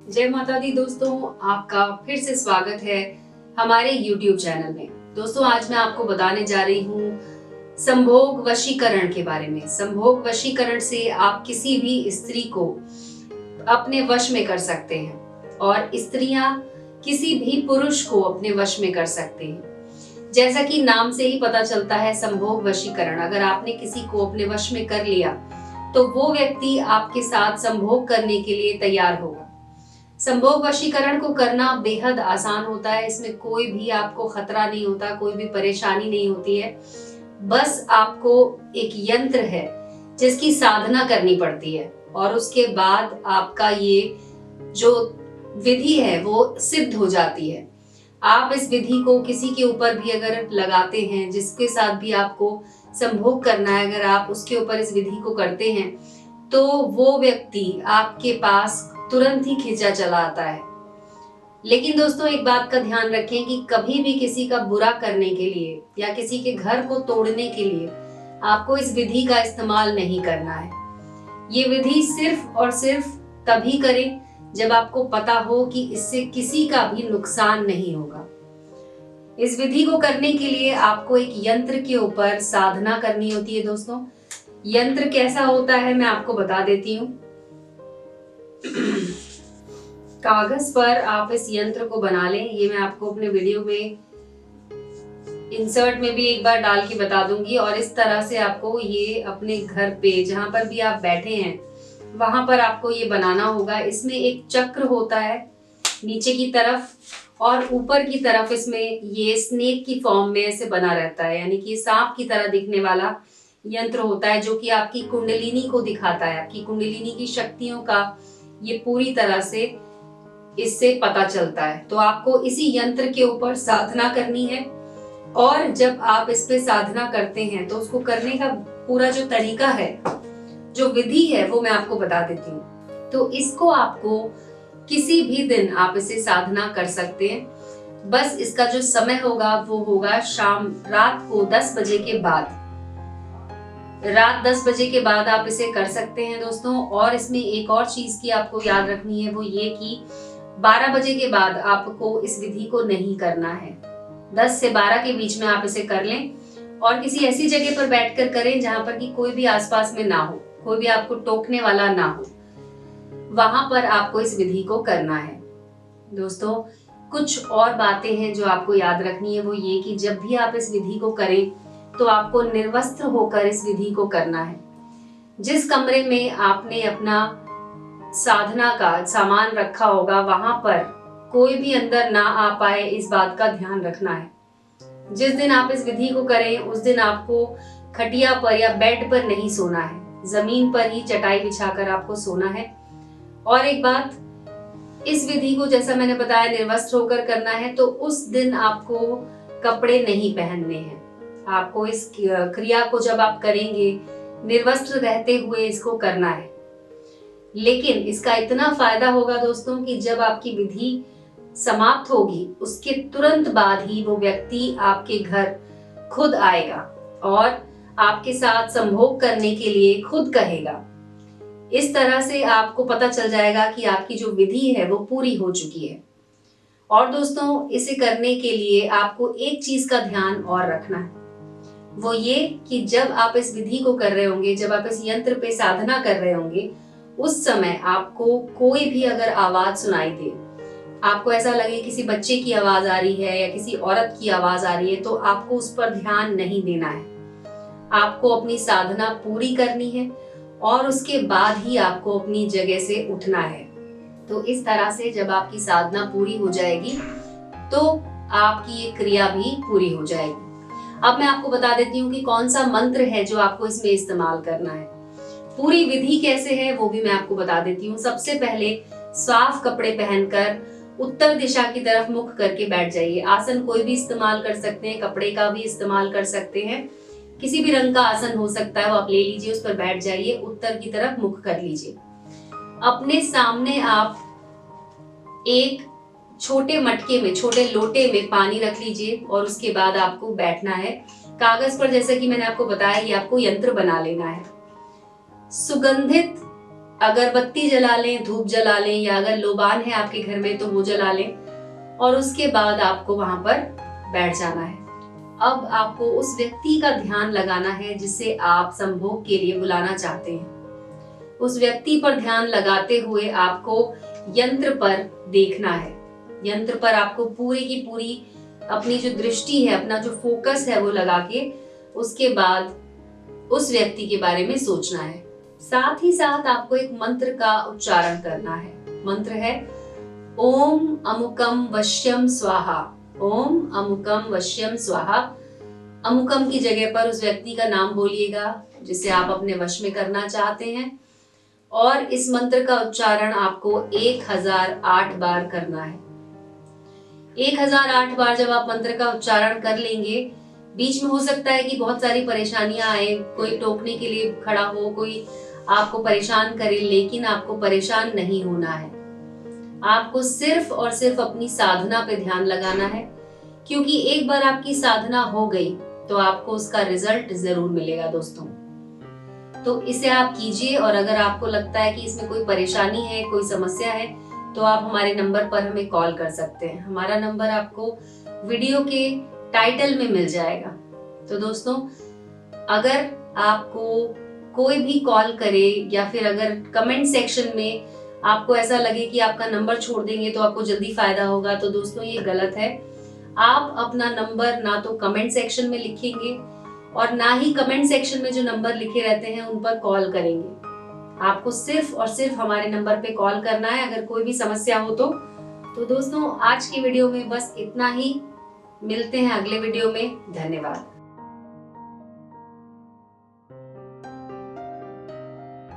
जय माता दी दोस्तों, आपका फिर से स्वागत है हमारे YouTube चैनल में। दोस्तों, आज मैं आपको बताने जा रही हूँ संभोग वशीकरण के बारे में। संभोग वशीकरण से आप किसी भी स्त्री को अपने वश में कर सकते हैं और स्त्रियां किसी भी पुरुष को अपने वश में कर सकते हैं। जैसा कि नाम से ही पता चलता है, संभोग वशीकरण। अगर आपने किसी को अपने वश में कर लिया तो वो व्यक्ति आपके साथ संभोग करने के लिए तैयार होगा। संभोग वशीकरण को करना बेहद आसान होता है। इसमें कोई भी आपको खतरा नहीं होता, कोई भी परेशानी नहीं होती है। बस आपको एक यंत्र है जिसकी साधना करनी पड़ती है और उसके बाद आपका ये जो विधि है वो सिद्ध हो जाती है। आप इस विधि को किसी के ऊपर भी अगर लगाते हैं, जिसके साथ भी आपको संभोग करना है, अगर आप उसके ऊपर इस विधि को करते हैं तो वो व्यक्ति आपके पास तुरंत ही खींचा चला आता है। लेकिन दोस्तों, एक बात का ध्यान रखें कि कभी भी किसी का बुरा करने के लिए या किसी के घर को तोड़ने के लिए आपको इस विधि का इस्तेमाल नहीं करना है। ये विधि सिर्फ और सिर्फ तभी करें जब आपको पता हो कि इससे किसी का भी नुकसान नहीं होगा। इस विधि को करने के लिए आपको एक यंत्र के ऊपर साधना करनी होती है। दोस्तों, यंत्र कैसा होता है मैं आपको बता देती हूँ। कागज पर आप इस यंत्र को बना लें। ये मैं आपको अपने वीडियो में इंसर्ट में भी एक बार डाल के बता दूंगी। और इस तरह से आपको ये अपने घर पे जहां पर भी आप बैठे हैं वहां पर आपको ये बनाना होगा। इसमें एक चक्र होता है नीचे की तरफ और ऊपर की तरफ इसमें ये स्नेक की फॉर्म में ऐसे बना रहता है, यानी कि सांप की तरह दिखने वाला यंत्र होता है जो कि आपकी कुंडलिनी को दिखाता है। आपकी कुंडलिनी की शक्तियों का ये पूरी तरह से इससे पता चलता है। तो आपको इसी यंत्र के ऊपर साधना करनी है और जब आप इस पे साधना करते हैं तो उसको करने का पूरा जो तरीका है, जो विधि है, वो मैं आपको बता देती हूँ। तो इसको आपको किसी भी दिन आप इसे साधना कर सकते हैं। बस इसका जो समय होगा वो होगा रात को 10 बजे के बाद। रात 10 बजे के बाद आप इसे कर सकते हैं दोस्तों। और इसमें एक और चीज की आपको याद रखनी है, वो ये कि 12 बजे के बाद आपको इस विधि को नहीं करना है। 10 से 12 के बीच में आप इसे कर लें और किसी ऐसी जगह पर बैठकर करें जहां पर कि कोई भी आसपास में ना हो, कोई भी आपको टोकने वाला ना हो। वहां पर आपको इस विधि को करना है। दोस्तों, कुछ और बातें हैं जो आपको याद रखनी है, वो ये कि जब भी आप इस विधि को करें तो आपको निर्वस्त्र होकर इस विधि को करना है। जिस कमरे में आपने अपना साधना का सामान रखा होगा वहां पर कोई भी अंदर ना आ पाए, इस बात का ध्यान रखना है। जिस दिन आप इस विधि को करें उस दिन आपको खटिया पर या बेड पर नहीं सोना है, जमीन पर ही चटाई बिछाकर आपको सोना है। और एक बात, इस विधि को जैसा मैंने बताया निर्वस्त्र होकर करना है, तो उस दिन आपको कपड़े नहीं पहनने हैं। आपको इस क्रिया को जब आप करेंगे निर्वस्त्र रहते हुए इसको करना है। लेकिन इसका इतना फायदा होगा दोस्तों कि जब आपकी विधि समाप्त होगी उसके तुरंत बाद ही वो व्यक्ति आपके घर खुद आएगा और आपके साथ संभोग करने के लिए खुद कहेगा। इस तरह से आपको पता चल जाएगा कि आपकी जो विधि है वो पूरी हो चुकी है। और दोस्तों, इसे करने के लिए आपको एक चीज का ध्यान और रखना है, वो ये कि जब आप इस विधि को कर रहे होंगे, जब आप इस यंत्र पे साधना कर रहे होंगे, उस समय आपको कोई भी अगर आवाज सुनाई दे, आपको ऐसा लगे किसी बच्चे की आवाज आ रही है या किसी औरत की आवाज आ रही है, तो आपको उस पर ध्यान नहीं देना है। आपको अपनी साधना पूरी करनी है और उसके बाद ही आपको अपनी जगह से उठना है। तो इस तरह से जब आपकी साधना पूरी हो जाएगी तो आपकी ये क्रिया भी पूरी हो जाएगी। अब मैं आपको बता देती हूँ कि कौन सा मंत्र है जो आपको इसमें इस्तेमाल करना है। पूरी विधि कैसे है वो भी मैं आपको बता देती हूँ। सबसे पहले साफ कपड़े पहनकर उत्तर दिशा की तरफ मुख करके बैठ जाइए। आसन कोई भी इस्तेमाल कर सकते हैं, कपड़े का भी इस्तेमाल कर सकते हैं, किसी भी रंग का आसन हो सकता है, वो आप ले लीजिए, उस पर बैठ जाइए, उत्तर की तरफ मुख कर लीजिए। अपने सामने आप एक छोटे मटके में, छोटे लोटे में पानी रख लीजिए और उसके बाद आपको बैठना है। कागज पर, जैसे कि मैंने आपको बताया, ये आपको यंत्र बना लेना है। सुगंधित अगरबत्ती जला लें, धूप जला लें, या अगर लोबान है आपके घर में तो वो जला लें, और उसके बाद आपको वहां पर बैठ जाना है। अब आपको उस व्यक्ति का ध्यान लगाना है जिसे आप संभोग के लिए बुलाना चाहते हैं। उस व्यक्ति पर ध्यान लगाते हुए आपको यंत्र पर देखना है। यंत्र पर आपको पूरी की पूरी अपनी जो दृष्टि है, अपना जो फोकस है वो लगा के उसके बाद उस व्यक्ति के बारे में सोचना है। साथ ही साथ आपको एक मंत्र का उच्चारण करना है। मंत्र है ओम अमुकम वश्यम स्वाहा। ओम अमुकम वश्यम स्वाहा। अमुकम की जगह पर उस व्यक्ति का नाम बोलिएगा जिसे आप अपने वश में करना चाहते हैं, और इस मंत्र का उच्चारण आपको 1008 बार करना है। 1008 बार जब आप मंत्र का उच्चारण कर लेंगे, बीच में हो सकता है कि बहुत सारी परेशानियां आए, कोई टोकने के लिए खड़ा हो, कोई आपको परेशान करे, लेकिन आपको परेशान नहीं होना है। आपको सिर्फ और सिर्फ अपनी साधना पे ध्यान लगाना है, क्योंकि एक बार आपकी साधना हो गई तो आपको उसका रिजल्ट जरूर मिलेगा दोस्तों। तो इसे आप कीजिए, और अगर आपको लगता है कि इसमें कोई परेशानी है, कोई समस्या है, तो आप हमारे नंबर पर हमें कॉल कर सकते हैं। हमारा नंबर आपको वीडियो के टाइटल में मिल जाएगा। तो दोस्तों, अगर आपको कोई भी कॉल करे या फिर अगर कमेंट सेक्शन में आपको ऐसा लगे कि आपका नंबर छोड़ देंगे तो आपको जल्दी फायदा होगा, तो दोस्तों ये गलत है। आप अपना नंबर ना तो कमेंट सेक्शन में लिखेंगे और ना ही कमेंट सेक्शन में जो नंबर लिखे रहते हैं उन पर कॉल करेंगे। आपको सिर्फ और सिर्फ हमारे नंबर पे कॉल करना है अगर कोई भी समस्या हो तो दोस्तों, आज की वीडियो में बस इतना ही। मिलते हैं अगले वीडियो में। धन्यवाद।